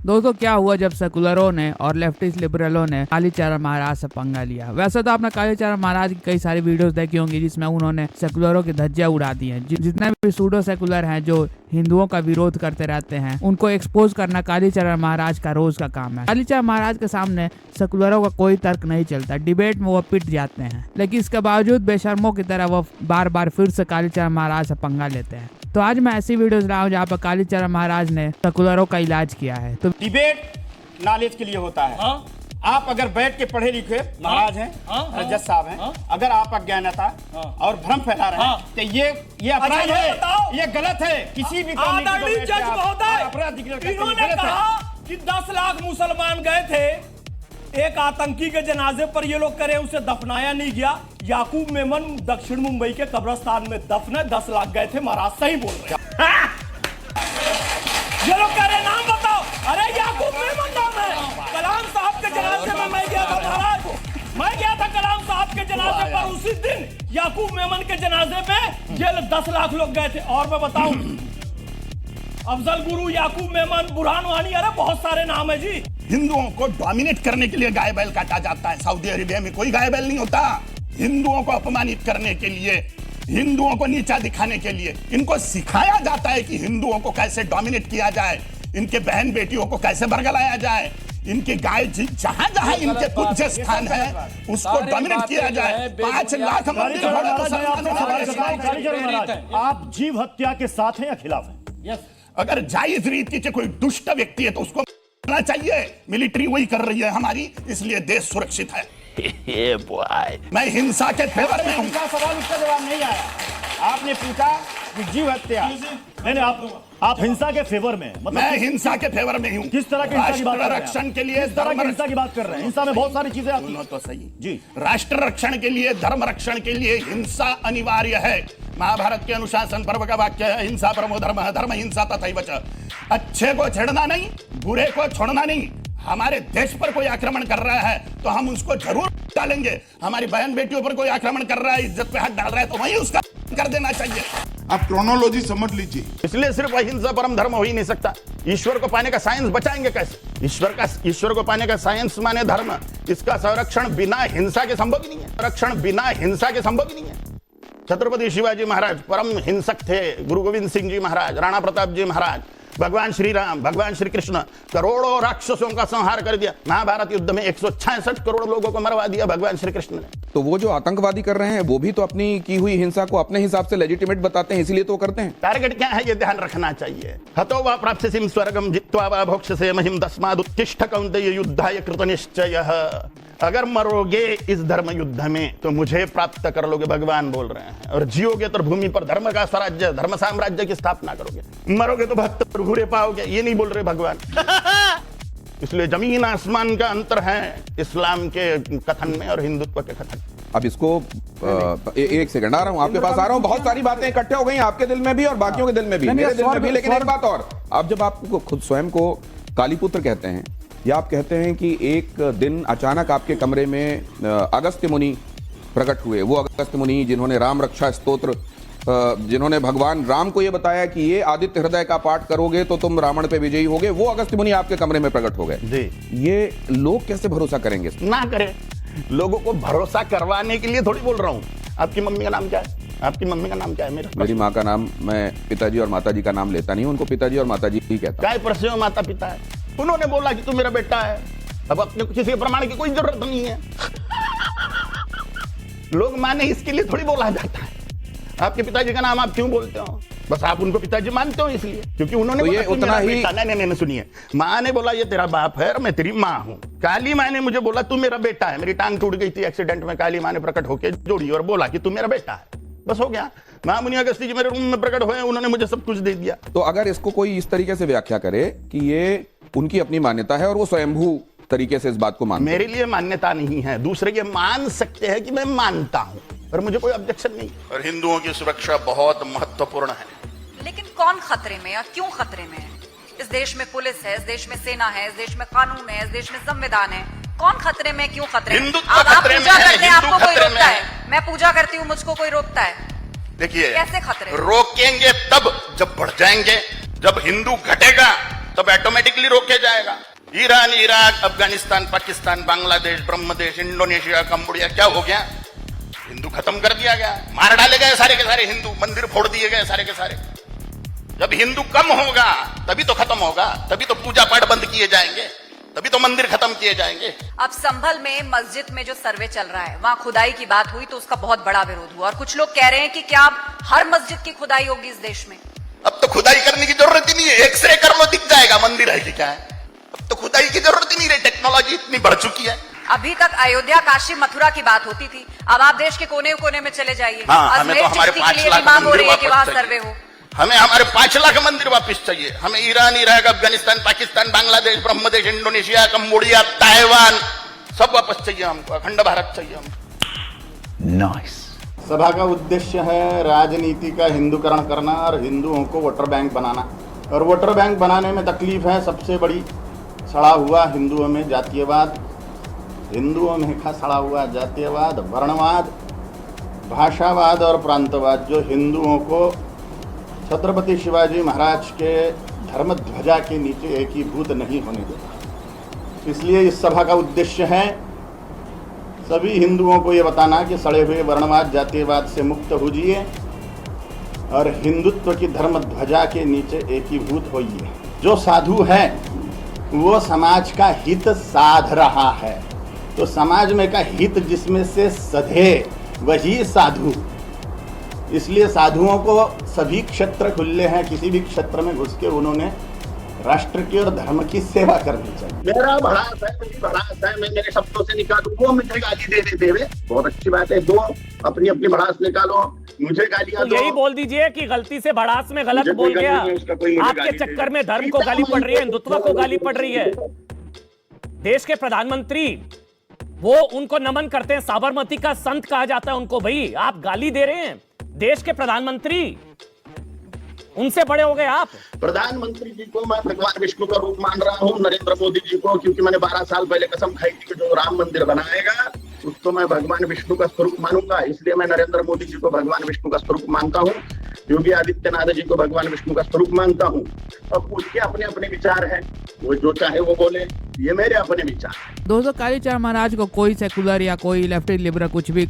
दोस्तों क्या हुआ जब सेकुलरों ने और लेफ्टिस्ट लिबरलों ने कालीचरण महाराज से पंगा लिया। वैसे तो आपने कालीचरण महाराज की कई सारी वीडियोस देखी होंगी जिसमें उन्होंने सेकुलरों की धज्जियां उड़ा दी हैं। जितने भी सूडो सेकुलर हैं जो हिंदुओं का विरोध करते रहते हैं उनको एक्सपोज करना कालीचरण महाराज का रोज का काम है। कालीचरण महाराज के सामने सेकुलरों का कोई तर्क नहीं चलता, डिबेट में वो पिट जाते हैं, लेकिन इसके बावजूद बेशर्मों की तरह वो बार बार फिर से कालीचरण महाराज से पंगा लेते हैं। तो आज मैं ऐसी वीडियोस ला रहा हूं जहाँ पर कालीचरण महाराज ने सेकुलरों का इलाज किया है। तो डिबेट नॉलेज के लिए होता है। हाँ? आप अगर बैठ के पढ़े लिखे महाराज हैं, जज साहब हैं, अगर आप अज्ञानता और भ्रम फैला रहे हैं तो ये अपराध है, ये गलत है। किसी भी आदरणीय जज महोदय, अपराध इन्होंने कहा कि 10 लाख मुसलमान गए थे एक आतंकी के जनाजे पर, ये लोग करे उसे दफनाया नहीं गया। याकूब मेमन दक्षिण मुंबई के कब्रिस्तान में दफन है, 10 लाख गए थे। महाराज सही बोल रहे हैं। ये लोग कह रहे नाम बताओ। अरे याकूब मेमन नाम है। कलाम साहब के जनाजे में मैं गया था महाराज, मैं गया था कलाम साहब के जनाजे पर। उसी दिन याकूब मेमन के जनाजे में ये 10 लाख लोग गए थे। और मैं बताऊं, अफजल गुरु, याकूब मेमन, बुरहान वानी, अरे बहुत सारे नाम है जी। हिंदुओं को डोमिनेट करने के लिए गाय बैल काटा जाता है। सऊदी अरेबिया में कोई गाय बैल नहीं होता। हिंदुओं को अपमानित करने के लिए, हिंदुओं को नीचा दिखाने के लिए इनको सिखाया जाता है कि हिंदुओं को कैसे डोमिनेट किया जाए, इनके बहन बेटियों को कैसे बरगलाया जाए, इनकी गाय जहां जहां इनके पूज्य स्थान है उसको डोमिनेट किया जाए। 5 लाख मंदिर आप जीव हत्या के साथ हैं या खिलाफ हैं? अगर जायज रीत की कोई दुष्ट व्यक्ति है तो उसको मारना चाहिए। मिलिट्री वही कर रही है हमारी, इसलिए देश सुरक्षित है। मैं हिंसा के फेवर में हूं। सवाल उसका जवाब नहीं आया। आपने पूछा कि जीव हत्या, नहीं आप हिंसा के फेवर में, मतलब मैं हिंसा के फेवर में हूं। किस तरह की हिंसा की बात कर रहे हैं? रक्षण के लिए, किस तरह की हिंसा की बात कर रहे हैं? हिंसा में बहुत सारी चीजें आती हैं। तो सही जी, राष्ट्र रक्षण के लिए, धर्म रक्षण के लिए हिंसा अनिवार्य है। महाभारत के अनुशासन पर्व का वाक्य है, हिंसा परमो धर्म, धर्म हिंसा तथैव च। अच्छे को छेड़ना नहीं, बुरे को छोड़ना नहीं। हमारे देश पर कोई आक्रमण कर रहा है तो हम उसको जरूर डालेंगे। हमारी बहन बेटियों पर कोई आक्रमण कर रहा है, इज्जत पे हाथ डाल रहा है तो वहीं उसका कर देना चाहिए। आप क्रोनोलॉजी समझ लीजिए। इसलिए सिर्फ अहिंसा परम धर्म हो ही नहीं सकता। ईश्वर को पाने का साइंस बचाएंगे कैसे? ईश्वर को पाने का साइंस माने धर्म। इसका संरक्षण बिना हिंसा के संभव ही नहीं है। संरक्षण बिना हिंसा के संभव ही नहीं है। छत्रपति शिवाजी महाराज परम हिंसक थे। गुरु गोविंद सिंह जी महाराज, राणा प्रताप जी महाराज, भगवान श्री राम, भगवान श्री कृष्ण, करोड़ों राक्षसों का संहार कर दिया। महाभारत युद्ध में 166 करोड़ लोगों को मरवा दिया भगवान श्री कृष्ण ने। तो वो जो आतंकवादी कर रहे हैं वो भी तो अपनी की हुई हिंसा को अपने हिसाब से लेजिटिमेट बताते हैं, इसलिए तो करते हैं। टारगेट क्या है ये ध्यान रखना चाहिए। हतो वा प्राप्स्यसिं स्वर्गं जित्वा वा भोक्ष्यसे महिं तस्मादुत्तिष्ठ कौन्तेय युद्धाय कृतनिश्चयः। अगर मरोगे इस धर्म युद्ध में तो मुझे प्राप्त कर लोगे, भगवान बोल रहे हैं। और जियोगे तो भूमि पर धर्म का स्वराज्य, धर्म साम्राज्य की स्थापना करोगे। मरोगे तो भक्त प्रभुरे पाओगे, ये नहीं बोल रहे भगवान। इसलिए जमीन आसमान का अंतर है इस्लाम के कथन में और हिंदुत्व के कथन। अब इसको एक सेकंड, आ रहा हूं आपके पास, आ रहा हूं। बहुत सारी बातें इकट्ठे हो गई आपके दिल में भी और बाकियों के दिल में भी, मेरे दिल में भी। लेकिन एक बात और, आप जब आपको खुद स्वयं को कालीपुत्र कहते हैं या आप कहते हैं कि एक दिन अचानक आपके कमरे में अगस्त्य मुनि प्रकट हुए, वो अगस्त्य मुनि जिन्होंने राम रक्षा स्तोत्र, जिन्होंने भगवान राम को ये बताया कि ये आदित्य हृदय का पाठ करोगे तो तुम रावण पे विजयी होगे, वो अगस्त्य मुनि आपके कमरे में प्रकट हो गए। ये लोग कैसे भरोसा करेंगे? ना करें। लोगों को भरोसा करवाने के लिए थोड़ी बोल रहा हूं। आपकी मम्मी का नाम क्या है? आपकी मम्मी का नाम क्या है? मेरी माँ का नाम, मैं पिताजी और माताजी का नाम लेता नहीं, उनको पिताजी और माताजी ही कहता। काय प्रश्न माता पिता है, उन्होंने बोला कि तू मेरा बेटा है। अब अपने किसी के प्रमाण की कोई जरूरत नहीं है। लोग माने इसके लिए थोड़ी बोला जाता है। आपके पिताजी का नाम आप क्यों बोलते हो? बस आप उनको पिताजी मानते हो इसलिए, क्योंकि उन्होंने तो ये उतना ही। नहीं, सुनिए, माँ ने बोला ये तेरा बाप है और मैं तेरी माँ हूँ। काली माँ ने मुझे बोला तू मेरा बेटा है। मेरी टांग टूट गई थी एक्सीडेंट में, काली माँ ने प्रकट होकर जोड़ी और बोला कि तू मेरा बेटा है। बस हो गया। महामुनि अगस्त्य जी मेरे रूम में प्रकट हुए, उन्होंने मुझे सब कुछ दे दिया। तो अगर इसको कोई इस तरीके से व्याख्या करे कि ये उनकी अपनी मान्यता है और वो स्वयंभू तरीके से इस बात को मानते हैं। मेरे लिए मान्यता नहीं है, दूसरे ये मान सकते हैं कि मैं मानता हूं और मुझे कोई ऑब्जेक्शन नहीं। और हिंदुओं की सुरक्षा बहुत महत्वपूर्ण है। लेकिन कौन खतरे में और क्यों खतरे में है? इस देश में पुलिस है, इस देश में सेना है, इस देश में कानून है, इस देश में संविधान है। कौन खतरे में, क्यों खतरे में? आप पूजा करते हैं, आपको कोई रोकता है? मैं पूजा करती हूँ, मुझको कोई रोकता है? देखिए, कैसे खतरे? रोकेंगे तब जब बढ़ जाएंगे। जब हिंदू घटेगा तब ऑटोमेटिकली रोके जाएगा। ईरान, इराक, अफगानिस्तान, पाकिस्तान, बांग्लादेश, ब्रह्मदेश, इंडोनेशिया, कंबोडिया, क्या हो गया? हिंदू खत्म कर दिया गया, मार डाले गए सारे के सारे हिंदू, मंदिर फोड़ दिए गए सारे के सारे। जब हिंदू कम होगा तभी तो खत्म होगा, तभी तो पूजा पाठ बंद किए जाएंगे, तभी तो मंदिर खत्म किए जाएंगे। अब संभल में मस्जिद में जो सर्वे चल रहा है वहां खुदाई की बात हुई तो उसका बहुत बड़ा विरोध हुआ और कुछ लोग कह रहे हैं कि क्या अब हर मस्जिद की खुदाई होगी इस देश में? अब तो खुदाई करने की जरूरत ही नहीं है, एक्सरे कर लो दिख जाएगा मंदिर है कि क्या है। अब तो खुदाई की जरूरत ही नहीं रही, टेक्नोलॉजी इतनी बढ़ चुकी है। अभी तक अयोध्या, काशी, मथुरा की बात होती थी, अब आप देश के कोने कोने में चले जाइए। हाँ, हमें तो हमारे 5 लाख मांग हो मंदिर रही है कि वहां वापस सर्वे चाहिए। हो। हमें हमारे 5 लाख मंदिर वापस चाहिए। हमें ईरान, इराक, अफगानिस्तान, पाकिस्तान, बांग्लादेश, ब्रह्मदेश, इंडोनेशिया, कंबोडिया, ताइवान सब वापस चाहिए हमको, अखंड भारत चाहिए हमको। सभा का उद्देश्य है राजनीति का हिंदूकरण करना और हिंदुओं को वोटर बैंक बनाना। और वोटर बैंक बनाने में तकलीफ है सबसे बड़ी, सड़ा हुआ हिंदुओं में जातीयवाद, हिंदुओं में का सड़ा हुआ जातीयवाद, वर्णवाद, भाषावाद और प्रांतवाद, जो हिंदुओं को छत्रपति शिवाजी महाराज के धर्म ध्वजा के नीचे एकीभूत नहीं होने देता। इसलिए इस सभा का उद्देश्य है सभी हिंदुओं को ये बताना कि सड़े हुए वर्णवाद, जातीयवाद से मुक्त होइए और हिंदुत्व की धर्म ध्वजा के नीचे एकीभूत होइए। जो साधु है वो समाज का हित साध रहा है, तो समाज में का हित जिसमें से सधे वही साधु। इसलिए साधुओं को सभी क्षेत्र खुले हैं, किसी भी क्षेत्र में घुस के उन्होंने राष्ट्र की और धर्म की सेवा करनी चाहिए। मेरा भड़ास है, मेरी भड़ास है, मैं मेरे शब्दों से निकालूं, वो मुझे गाली दे देते हुए बहुत अच्छी बात है। दो अपनी अपनी भड़ास निकालो, मुझे गालियां तो यही बोल दीजिए कि गलती से भड़ास में गलत बोल गया, आपके चक्कर में धर्म को गाली पड़ रही है, हिंदुत्व को गाली पड़ रही है। देश के प्रधानमंत्री वो उनको नमन करते हैं, साबरमती का संत कहा जाता है उनको। भाई आप गाली दे रहे हैं देश के प्रधानमंत्री, उनसे बड़े हो गए आप। प्रधानमंत्री जी को मैं भगवान विष्णु का रूप मान रहा हूँ, नरेंद्र मोदी जी को, क्योंकि मैंने 12 साल पहले कसम खाई थी कि जो राम मंदिर बनाएगा उसको मैं भगवान विष्णु का स्वरूप मानूंगा। इसलिए मैं नरेंद्र मोदी जी को भगवान विष्णु का स्वरूप मानता हूँ, योगी आदित्यनाथ जी को भगवान विष्णु का स्वरूप मानता हूँ। अब उसके अपने अपने विचार हैं, वो जो चाहे वो बोले, ये मेरे अपने विचार हैं। दोस्तों, कालीचरण महाराज को कोई सेकुलर या कोई लेफ्टी लिबरल कुछ भी